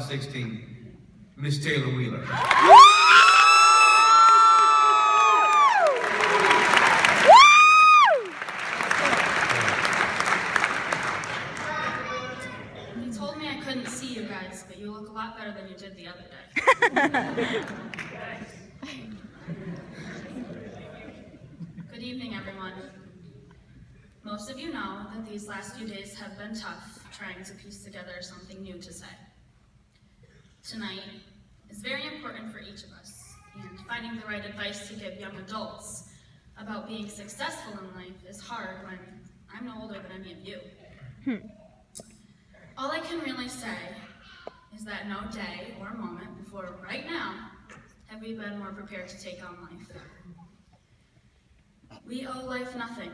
2016, Miss Taylor Wheeler. They told me I couldn't see you guys, but you look a lot better than you did the other day. Good evening, everyone. Most of you know that these last few days have been tough, trying to piece together something new to say. Tonight is very important for each of us, and finding the right advice to give young adults about being successful in life is hard when I'm no older than any of you. All I can really say is that no day or moment before right now have we been more prepared to take on life. We owe life nothing,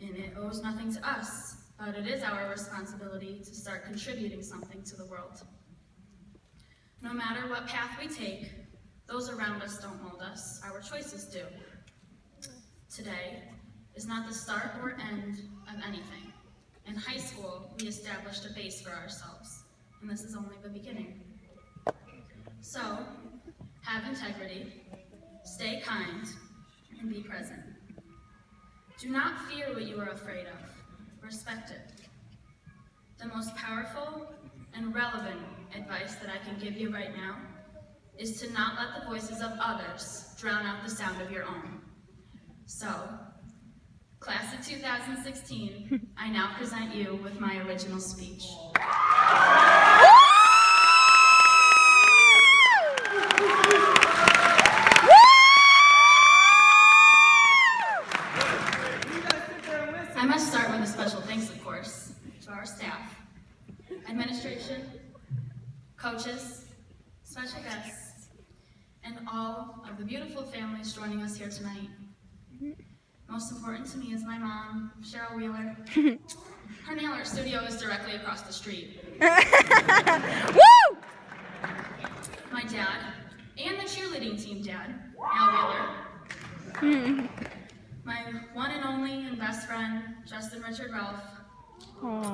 and it owes nothing to us, but it is our responsibility to start contributing something to the world. No matter what path we take, those around us don't mold us, our choices do. Today is not the start or end of anything. In high school, we established a base for ourselves, and this is only the beginning. So, have integrity, stay kind, and be present. Do not fear what you are afraid of. Respect it. The most powerful and relevant advice that I can give you right now is to not let the voices of others drown out the sound of your own. So, class of 2016, I now present you with my original speech. I must start with a special thanks, of course, to our staff, administration, coaches, special guests, and all of the beautiful families joining us here tonight. Most important to me is my mom, Cheryl Wheeler. Her nail art studio is directly across the street. Woo! My dad, and the cheerleading team dad, Al Wheeler. My one and only and best friend, Justin Richard Ralph. Aww.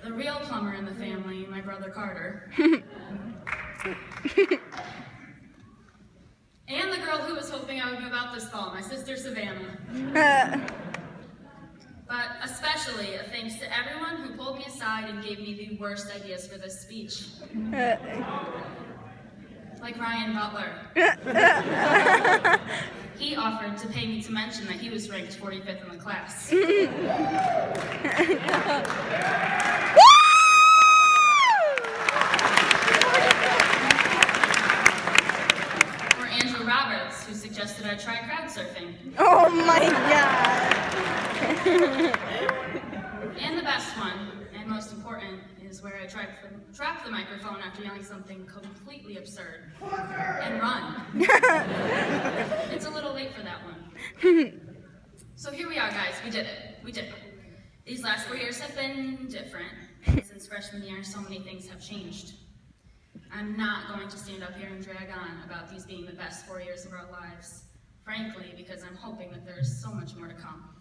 The real plumber in the family, my brother Carter. And the girl who was hoping I would move out this fall, my sister Savannah. But especially a thanks to everyone who pulled me aside and gave me the worst ideas for this speech. Like Ryan Butler. He offered to pay me to mention that he was ranked 45th in the class. Or Andrew Roberts, who suggested I try crowd surfing. Oh my God. And the best one, and most important, is where I dropped the microphone after yelling something completely absurd and run. It's a little late for that one. So here we are, guys. We did it. We did it. These last 4 years have been different. Since freshman year, so many things have changed. I'm not going to stand up here and drag on about these being the best 4 years of our lives, frankly, because I'm hoping that there's so much more to come.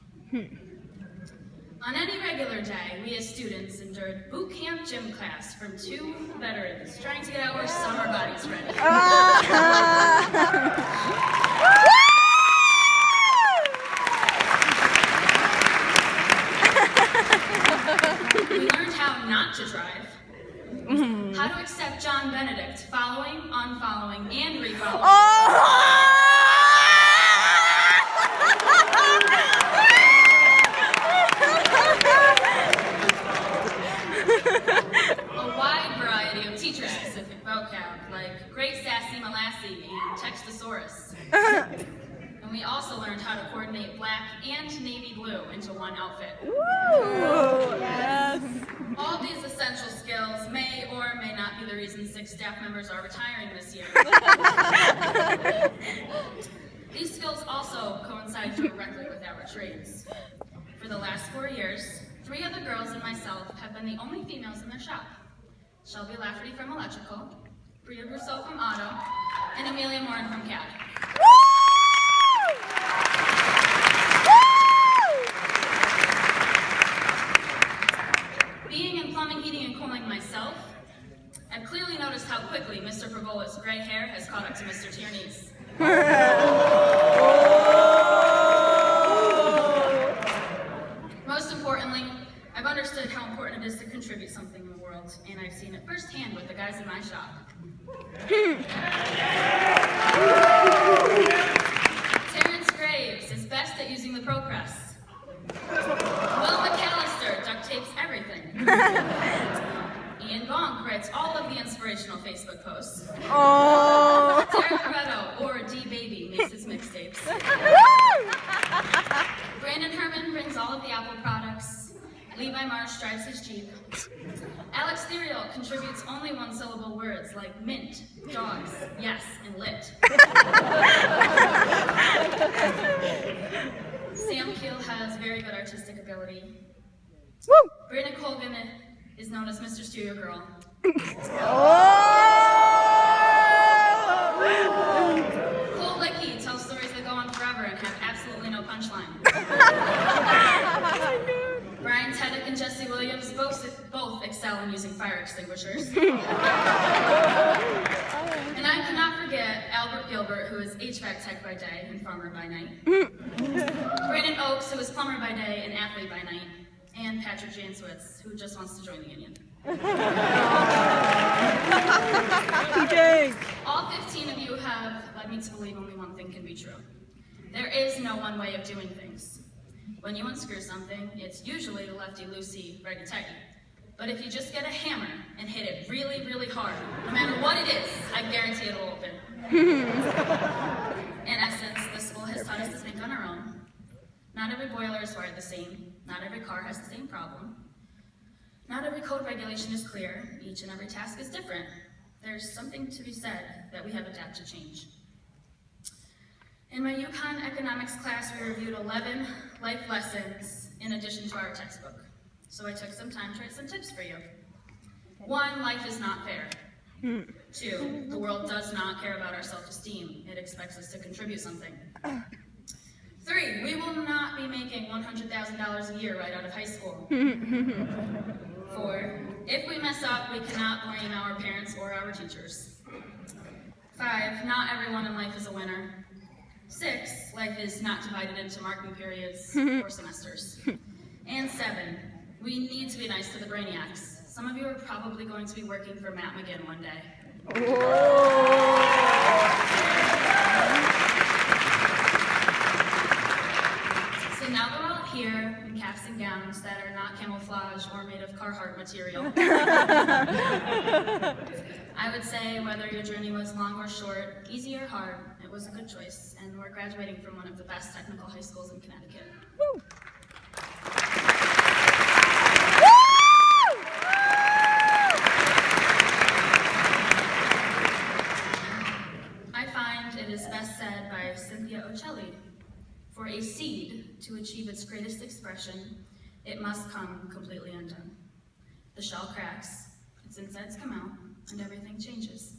On any regular day, we as students endured boot camp gym class from 2 veterans trying to get our summer bodies ready. We learned how not to drive, how to accept John Benedict, following, unfollowing, and refollowing. A wide variety of teacher-specific vocab, like Great Sassy Molassie and Textosaurus. And we also learned how to coordinate black and navy blue into one outfit. Woo! Yes. All these essential skills may or may not be the reason 6 staff members are retiring this year. These skills also coincide directly with our trades. For the last 4 years, 3 other girls and myself have been the only females in their shop. Shelby Lafferty from Electrical, Bria Brousseau from Auto, and Amelia Morin from CAD. gray hair has caught up to Mr. Tierney's. Most importantly, I've understood how important it is to contribute something in the world, and I've seen it firsthand with the guys in my shop. Terrence Graves is best at using the ProPress. Will McAllister duct tapes everything. Ian Bonk writes all of the inspirational Facebook posts. Oh. Derek Coretto, or D-Baby, makes his mixtapes. Brandon Herman brings all of the Apple products. Levi Marsh drives his Jeep. Alex Theriot contributes only one-syllable words like mint, dogs, yes, and lit. Sam Keel has very good artistic ability. Woo. Brianna Colgan is known as Mr. Stereo Girl. Cole Lickey tells stories that go on forever and have absolutely no punchline. Brian Teddick and Jesse Williams both excel in using fire extinguishers. And I cannot forget Albert Gilbert, who is HVAC tech by day and farmer by night. Brandon Oakes, who is plumber by day and athlete by night. And Patrick Janswitz, who just wants to join the union. All 15 of you have led me to believe only one thing can be true. There is no one way of doing things. When you unscrew something, it's usually lefty-loosey, righty-tighty. But if you just get a hammer and hit it really, really hard, no matter what it is, I guarantee it'll open. In essence, the school has taught us to think on our own. Not every boiler is wired the same. Not every car has the same problem. Not every code regulation is clear. Each and every task is different. There's something to be said that we have adapted to change. In my UConn economics class, we reviewed 11 life lessons in addition to our textbook. So I took some time to write some tips for you. 1, life is not fair. 2, the world does not care about our self-esteem. It expects us to contribute something. 3, we will not be making $100,000 a year right out of high school. 4, if we mess up, we cannot blame our parents or our teachers. 5, not everyone in life is a winner. 6, life is not divided into marking periods or semesters. And 7, we need to be nice to the brainiacs. Some of you are probably going to be working for Matt McGinn one day. So now we're all here in caps and gowns that are not camouflage or made of Carhartt material. I would say whether your journey was long or short, easy or hard, it was a good choice, and we're graduating from one of the best technical high schools in Connecticut. Woo. I find it is best said by Cynthia Ocelli, for a seed to achieve its greatest expression, it must come completely undone. The shell cracks, its insides come out, and everything changes.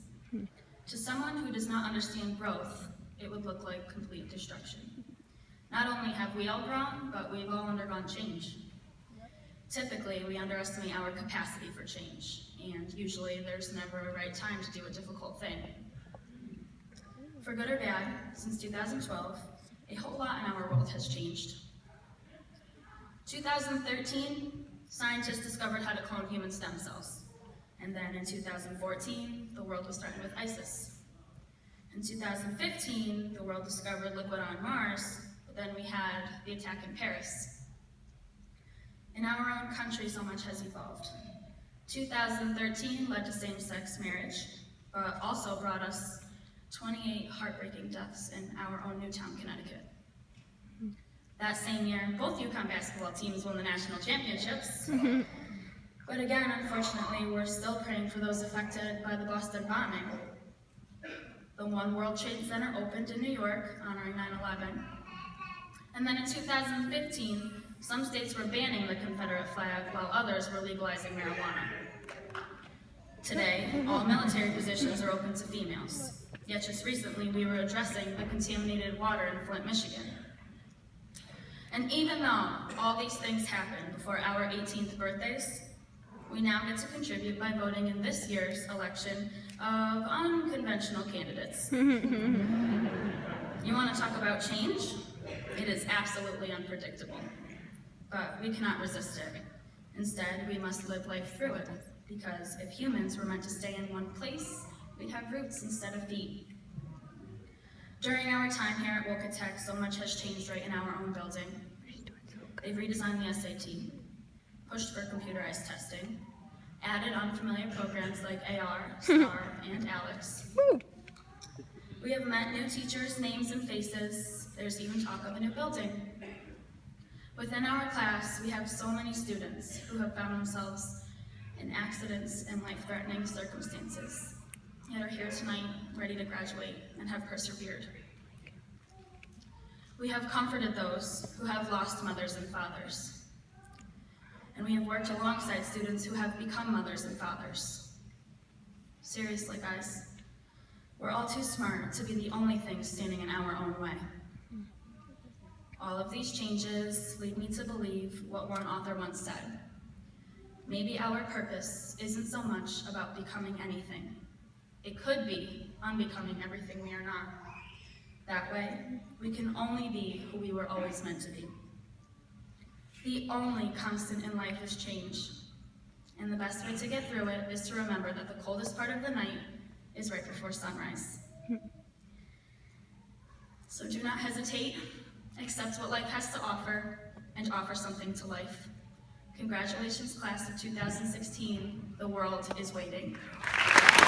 To someone who does not understand growth, it would look like complete destruction. Not only have we all grown, but we've all undergone change. Typically, we underestimate our capacity for change, and usually there's never a right time to do a difficult thing. For good or bad, since 2012, a whole lot in our world has changed. 2013, scientists discovered how to clone human stem cells. And then in 2014, the world was threatened with ISIS. In 2015, the world discovered liquid on Mars, but then we had the attack in Paris. In our own country, so much has evolved. 2013 led to same-sex marriage, but also brought us 28 heartbreaking deaths in our own Newtown, Connecticut. That same year, both UConn basketball teams won the national championships. But again, unfortunately, we're still praying for those affected by the Boston bombing. The One World Trade Center opened in New York, honoring 9/11. And then in 2015, some states were banning the Confederate flag, while others were legalizing marijuana. Today, all military positions are open to females. Yet just recently, we were addressing the contaminated water in Flint, Michigan. And even though all these things happened before our 18th birthdays, We now get to contribute by voting in this year's election of unconventional candidates. You want to talk about change? It is absolutely unpredictable, but we cannot resist it. Instead, we must live life through it, because if humans were meant to stay in one place, we'd have roots instead of feet. During our time here at Wolcott Tech, so much has changed right in our own building. They've redesigned the SAT, pushed for computerized testing, added unfamiliar programs like AR, STAR, and ALEX. We have met new teachers, names, and faces. There's even talk of a new building. Within our class, we have so many students who have found themselves in accidents and life-threatening circumstances, yet are here tonight, ready to graduate and have persevered. We have comforted those who have lost mothers and fathers, and we have worked alongside students who have become mothers and fathers. Seriously, guys, we're all too smart to be the only thing standing in our own way. All of these changes lead me to believe what one author once said. Maybe our purpose isn't so much about becoming anything. It could be unbecoming everything we are not. That way, we can only be who we were always meant to be. The only constant in life is change, and the best way to get through it is to remember that the coldest part of the night is right before sunrise. So do not hesitate, accept what life has to offer, and offer something to life. Congratulations, class of 2016. The world is waiting.